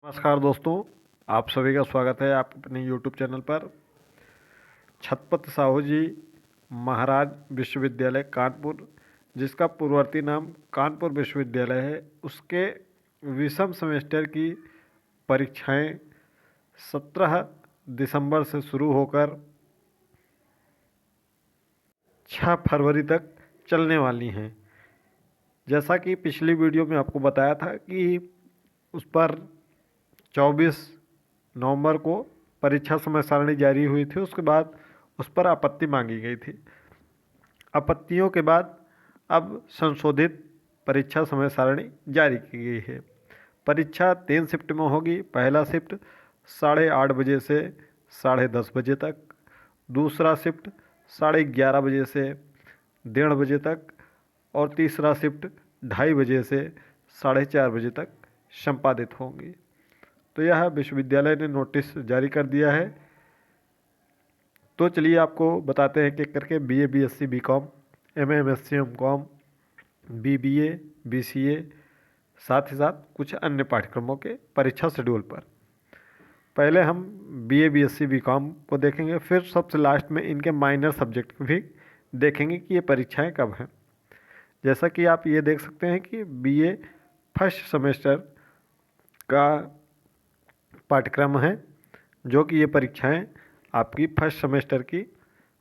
नमस्कार दोस्तों, आप सभी का स्वागत है आप अपने YouTube चैनल पर। छत्रपति साहू जी महाराज विश्वविद्यालय कानपुर, जिसका पूर्ववर्ती नाम कानपुर विश्वविद्यालय है, उसके विषम सेमेस्टर की परीक्षाएं 17 दिसंबर से शुरू होकर 6 फरवरी तक चलने वाली हैं। जैसा कि पिछली वीडियो में आपको बताया था कि उस पर 24 नवंबर को परीक्षा समय सारणी जारी हुई थी। उसके बाद उस पर आपत्ति मांगी गई थी। आपत्तियों के बाद अब संशोधित परीक्षा समय सारणी जारी की गई है। परीक्षा 3 शिफ्ट में होगी। पहला शिफ्ट 8:30 बजे से 10:30 बजे तक, दूसरा शिफ्ट 11:30 बजे से 1:30 बजे तक और तीसरा शिफ्ट 2:30 बजे से 4:30 बजे तक संपादित होंगी। तो यह विश्वविद्यालय ने नोटिस जारी कर दिया है। तो चलिए आपको बताते हैं कि करके BA BSc BCom MA MSc MCom BBA BCA साथ ही साथ कुछ अन्य पाठ्यक्रमों के परीक्षा शेड्यूल पर। पहले हम BA BSc BCom को देखेंगे, फिर सबसे लास्ट में इनके माइनर सब्जेक्ट भी देखेंगे कि ये परीक्षाएं कब हैं। जैसा कि आप ये देख सकते हैं कि BA फर्स्ट सेमेस्टर का पाठ्यक्रम है, जो कि ये परीक्षाएं आपकी फर्स्ट सेमेस्टर की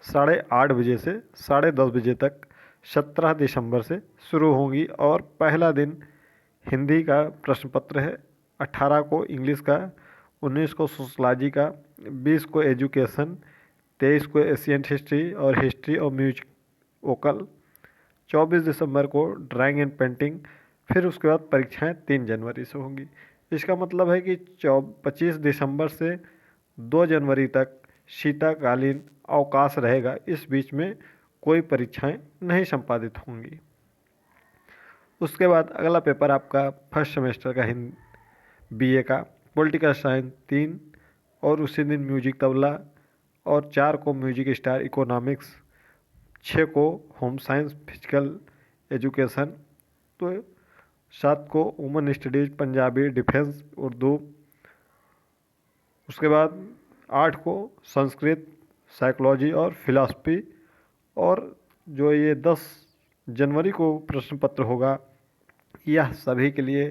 8:30 बजे से 10:30 बजे तक 17 दिसंबर से शुरू होंगी। और पहला दिन हिंदी का प्रश्न पत्र है, 18 को इंग्लिश का, 19 को सोशलॉजी का, 20 को एजुकेशन, 23 को एशियन हिस्ट्री और हिस्ट्री और म्यूजिक वोकल, 24 दिसंबर को ड्राइंग एंड पेंटिंग। फिर उसके बाद परीक्षाएं 3 जनवरी से होंगी। इसका मतलब है कि 25 दिसंबर से 2 जनवरी तक शीतकालीन अवकाश रहेगा। इस बीच में कोई परीक्षाएं नहीं संपादित होंगी। उसके बाद अगला पेपर आपका फर्स्ट सेमेस्टर का BA का पॉलिटिकल साइंस 3 और उसी दिन म्यूजिक तबला, और 4 को म्यूजिक स्टार इकोनॉमिक्स, 6 को होम साइंस फिजिकल एजुकेशन, तो 7 को women studies Punjabi defence Urdu. उसके बाद 8 को संस्कृत साइकोलॉजी और फिलॉसफी। और जो ये 10 जनवरी को प्रश्न पत्र होगा, यह सभी के लिए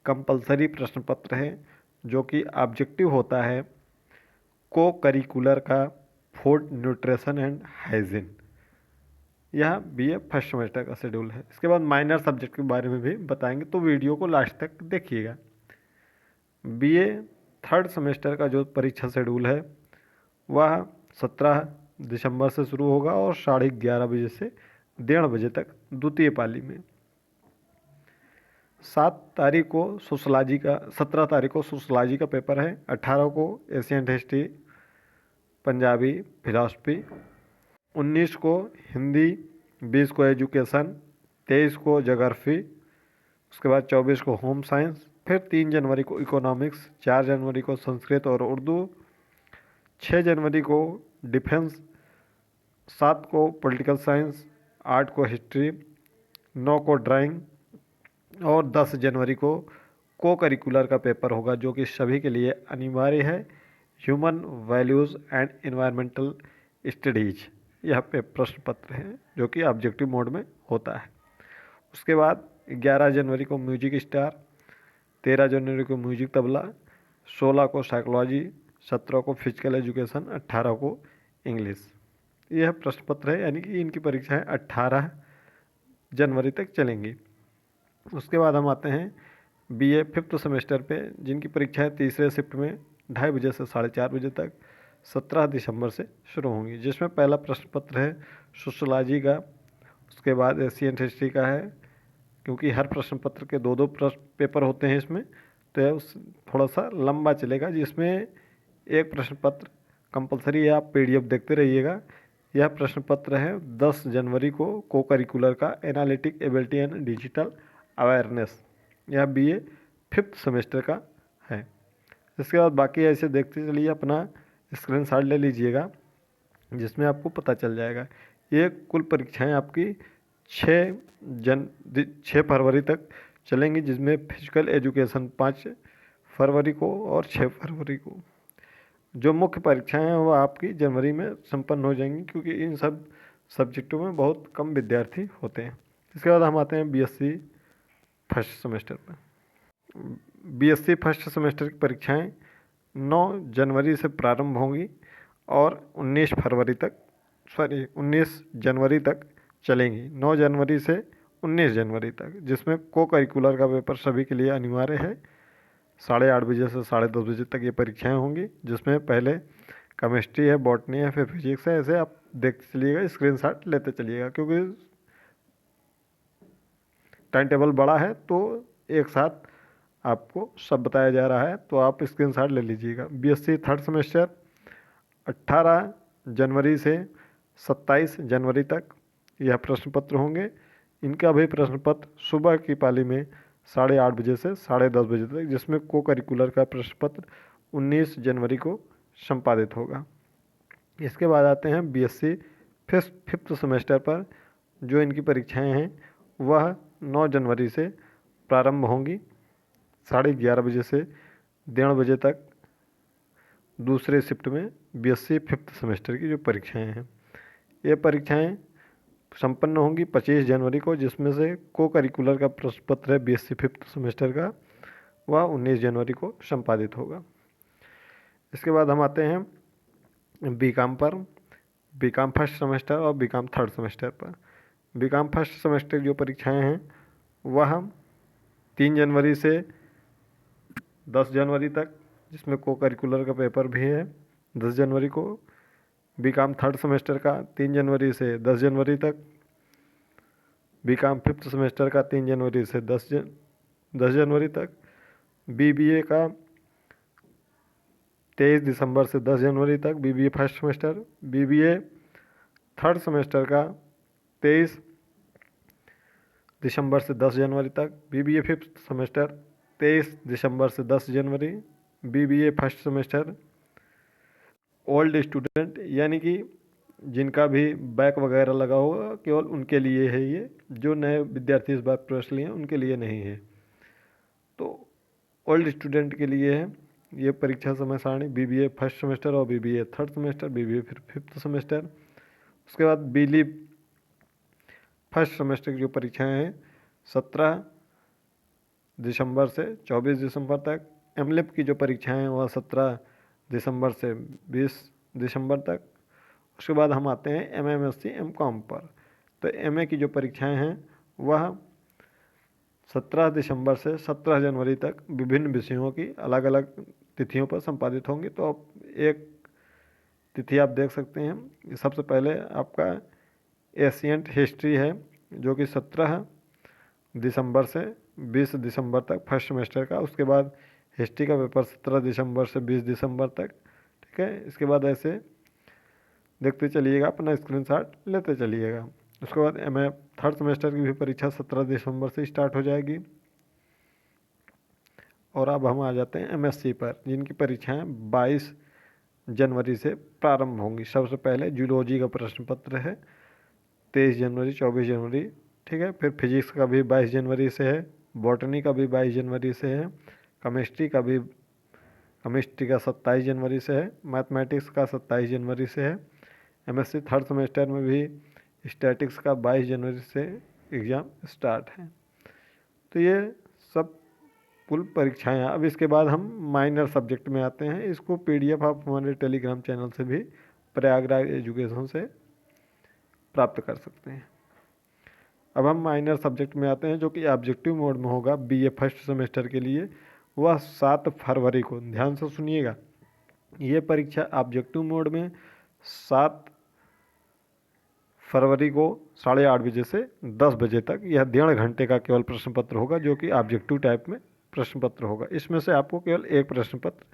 कंपलसरी प्रश्न पत्र है, जो कि ऑब्जेक्टिव होता है को करिकुलर का फूड न्यूट्रिशन एंड हाइजीन। यह BA फर्स्ट सेमेस्टर का शेड्यूल है। इसके बाद माइनर सब्जेक्ट के बारे में भी बताएंगे, तो वीडियो को लास्ट तक देखिएगा। BA थर्ड सेमेस्टर का जो परीक्षा शेड्यूल है वह 17 दिसंबर से शुरू होगा और 11:30 बजे से 1:30 बजे तक द्वितीय पाली में। 7 तारीख को सोशलॉजी का, 17 तारीख को सोशलॉजी का पेपर है, 18 को एशियन हिस्ट्री पंजाबी फिलॉसफी, 19 को हिंदी, 20 को एजुकेशन, 23 को ज्योग्राफी, उसके बाद 24 को होम साइंस, फिर 3 जनवरी को इकोनॉमिक्स, 4 जनवरी को संस्कृत और उर्दू, 6 जनवरी को डिफेंस, 7 को पॉलिटिकल साइंस, 8 को हिस्ट्री, 9 को ड्राइंग और 10 जनवरी को करिकुलर का पेपर होगा, जो कि सभी के लिए अनिवार्य है, human values and environmental studies. यह पे प्रश्न पत्र है जो कि ऑब्जेक्टिव मोड में होता है। उसके बाद 11 जनवरी को म्यूजिक स्टार, 13 जनवरी को म्यूजिक तबला, 16 को साइकोलॉजी, 17 को फिजिकल एजुकेशन, 18 को इंग्लिश। यह प्रश्न पत्र है, यानी कि इनकी परीक्षाएं 18 जनवरी तक चलेंगी। उसके बाद हम आते हैं BA फिफ्थ सेमेस्टर पे, जिनकी परीक्षाएं तीसरे शिफ्ट में 2:30 बजे से 4:30 बजे तक 17 दिसंबर से शुरू होंगी, जिसमें पहला प्रश्न पत्र है सोशलॉजी का। उसके बाद एशियन हिस्ट्री का है, क्योंकि हर प्रश्न पत्र के 2-2 प्रश्न पेपर होते हैं इसमें, तो यह थोड़ा सा लंबा चलेगा, जिसमें एक प्रश्न पत्र कंपलसरी है, आप PDF देखते रहिएगा। यह प्रश्न पत्र है 10 जनवरी को करिकुलर का analytic ability and digital awareness. यह BA फिफ्थ सेमेस्टर का है। इसके बाद बाकी ऐसे देखते चलिए, अपना स्क्रीनशॉट ले लीजिएगा, जिसमें आपको पता चल जाएगा। ये कुल परीक्षाएं आपकी 6 फरवरी तक चलेंगी, जिसमें फिजिकल एजुकेशन 5 फरवरी को और 6 फरवरी को। जो मुख्य परीक्षाएं हैं वो आपकी जनवरी में संपन्न हो जाएंगी, क्योंकि इन सब सब्जेक्टों में बहुत कम विद्यार्थी होते हैं। इसके बाद हम आते हैं बीएससी फर्स्ट सेमेस्टर पर। बीएससी फर्स्ट सेमेस्टर की परीक्षाएं 9 जनवरी से प्रारंभ होंगी और 19 जनवरी तक चलेंगी। 9 जनवरी से 19 जनवरी तक, जिसमें को करिकुलर का पेपर सभी के लिए अनिवार्य है। 8:30 बजे से 10:30 बजे तक ये परीक्षाएं होंगी, जिसमें पहले केमिस्ट्री है, बॉटनी है, फिर फिजिक्स है। ऐसे आप देखते चलिएगा, स्क्रीनशॉट लेते चलिएगा, क्योंकि टाइम टेबल बड़ा है तो एक साथ आपको सब बताया जा रहा है, तो आप स्क्रीनशॉट ले लीजिएगा। बीएससी थर्ड सेमेस्टर 18 जनवरी से 27 जनवरी तक यह प्रश्न पत्र होंगे। इनका भी प्रश्न पत्र सुबह की पाली में 8:30 बजे से 10:30 बजे तक, जिसमें को करिकुलर का प्रश्न पत्र 19 जनवरी को संपादित होगा। इसके बाद आते हैं बीएससी फिफ्थ सेमेस्टर पर। जो इनकी परीक्षाएं हैं वह 9 जनवरी से प्रारंभ होंगी 11:30 बजे से 1:30 बजे तक। दूसरे शिफ्ट में बीएससी फिफ्थ सेमेस्टर की जो परीक्षाएं हैं, ये परीक्षाएं संपन्न होंगी 25 जनवरी को, जिसमें से को करिकुलर का प्रश्न पत्र है बीएससी फिफ्थ सेमेस्टर का, वह 19 जनवरी को संपादित होगा। इसके बाद हम आते हैं बीकॉम पर। बीकॉम फर्स्ट सेमेस्टर और बीकॉम थर्ड सेमेस्टर पर। बीकॉम फर्स्ट सेमेस्टर की जो परीक्षाएं हैं वह 3 जनवरी से 10 जनवरी तक, जिसमें को करिकुलर का पेपर भी है 10 जनवरी को। बीकॉम थर्ड सेमेस्टर का 3 जनवरी से 10 जनवरी तक। बीकॉम फिफ्थ सेमेस्टर का 3 जनवरी से 10 जनवरी तक। बीबीए का 23 दिसंबर से 10 जनवरी तक BBA first semester. BBA third semester का 23 दिसंबर से 10 जनवरी तक। बीबीए फिफ्थ सेमेस्टर 23 दिसंबर से 10 जनवरी। BBA first semester old student, यानी कि जिनका भी बैक वगैरह लगा होगा, केवल उनके लिए है ये। जो नए विद्यार्थी इस बार प्रवेश लिए हैं उनके लिए नहीं है, तो ओल्ड स्टूडेंट के लिए है ये परीक्षा समय सारणी। बीबीए फर्स्ट सेमेस्टर और बीबीए थर्ड सेमेस्टर, बीबीए फिर फिफ्थ सेमेस्टर। उसके बाद बीली फर्स्ट सेमेस्टर की जो परीक्षाएं हैं 17 दिसंबर से 24 दिसंबर तक। एमलेप की जो परीक्षाएं हैं वह 17 दिसंबर से 20 दिसंबर तक। उसके बाद हम आते हैं एमएमएससी एमकॉम पर। तो एमए की जो परीक्षाएं हैं वह 17 दिसंबर से 17 जनवरी तक विभिन्न विषयों की अलग अलग तिथियों पर संपादित होंगी। तो आप एक तिथि आप देख सकते हैं। सबसे पहले आपका एशियंट हिस्ट्री है, जो कि 17 दिसंबर से 20 दिसंबर तक फर्स्ट सेमेस्टर का। उसके बाद हिस्ट्री का पेपर 17 दिसंबर से 20 दिसंबर तक, ठीक है। इसके बाद ऐसे देखते चलिएगा, अपना स्क्रीनशॉट लेते चलिएगा। उसके बाद एमए थर्ड सेमेस्टर की भी परीक्षा 17 दिसंबर से स्टार्ट हो जाएगी। और अब हम आ जाते हैं एमएससी पर, जिनकी परीक्षाएं 22 जनवरी से प्रारंभ होंगी। सबसे पहले जूलॉजी का प्रश्न पत्र है 23 जनवरी 24 जनवरी, ठीक है। फिर फिजिक्स का भी 22 जनवरी से है, बॉटनी का भी 22 जनवरी से है, केमिस्ट्री का 27 जनवरी से है, मैथमेटिक्स का 27 जनवरी से है। एमएससी थर्ड सेमेस्टर में भी स्टैटिक्स का 22 जनवरी से एग्ज़ाम स्टार्ट है। तो ये सब कुल परीक्षाएं। अब इसके बाद हम माइनर सब्जेक्ट में आते हैं। इसको पीडीएफ आप हमारे टेलीग्राम चैनल से भी प्रयागराज एजुकेशन से प्राप्त कर सकते हैं। अब हम माइनर सब्जेक्ट में आते हैं, जो कि ऑब्जेक्टिव मोड में होगा बीए फर्स्ट सेमेस्टर के लिए। वह 7 फरवरी को, ध्यान से सुनिएगा, ये परीक्षा ऑब्जेक्टिव मोड में 7 फरवरी को 8:30 बजे से 10 बजे तक, यह 1.5 घंटे का केवल प्रश्न पत्र होगा, जो कि ऑब्जेक्टिव टाइप में प्रश्न पत्र होगा। इसमें से आपको केवल एक प्रश्न पत्र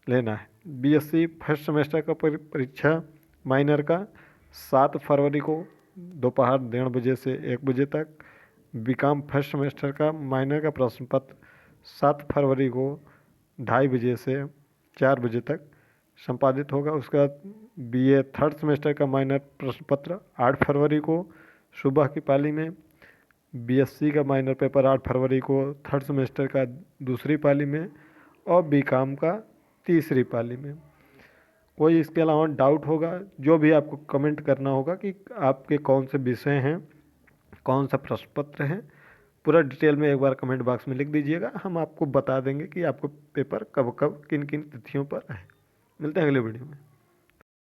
लेना है। बीएससी फर्स्ट सेमेस्टर का परीक्षा माइनर का 7 फरवरी को दोपहर 1:30 बजे से 1 बजे तक। बीकॉम फर्स्ट सेमेस्टर का माइनर का प्रश्न पत्र 7 फरवरी को 2:30 बजे से 4 बजे तक संपादित होगा। उसके बाद बीए थर्ड सेमेस्टर का माइनर प्रश्न पत्र 8 फरवरी को सुबह की पाली में। बीएससी का माइनर पेपर 8 फरवरी को थर्ड सेमेस्टर का दूसरी पाली में। और बीकॉम का तीसरी पाली में। कोई इसके अलावा डाउट होगा, जो भी आपको कमेंट करना होगा कि आपके कौन से विषय हैं, कौन सा प्रश्न पत्र है, पूरा डिटेल में एक बार कमेंट बॉक्स में लिख दीजिएगा। हम आपको बता देंगे कि आपको पेपर कब कब किन किन तिथियों पर है। मिलते हैं अगले वीडियो में।